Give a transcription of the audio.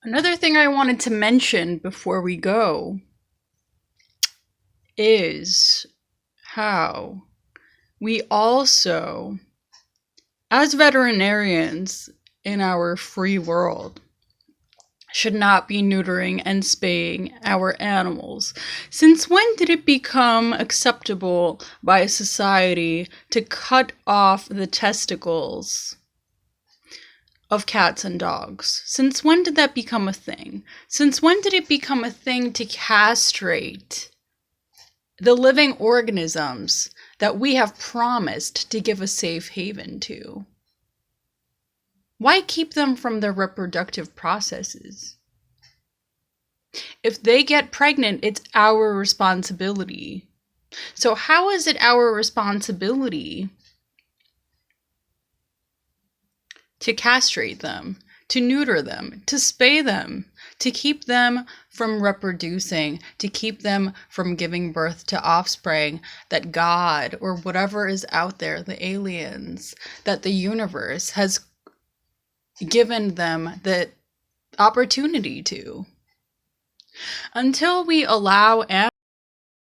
Another thing I wanted to mention before we go is how we also, as veterinarians in our free world, should not be neutering and spaying our animals. Since when did it become acceptable by society to cut off the testicles of cats and dogs? Since when did that become a thing? Since when did it become a thing to castrate the living organisms that we have promised to give a safe haven to? Why keep them from their reproductive processes? If they get pregnant, it's our responsibility. So how is it our responsibility to castrate them, to neuter them, to spay them, to keep them from reproducing, to keep them from giving birth to offspring that God or whatever is out there, the aliens, that the universe has given them the opportunity to? Until we allow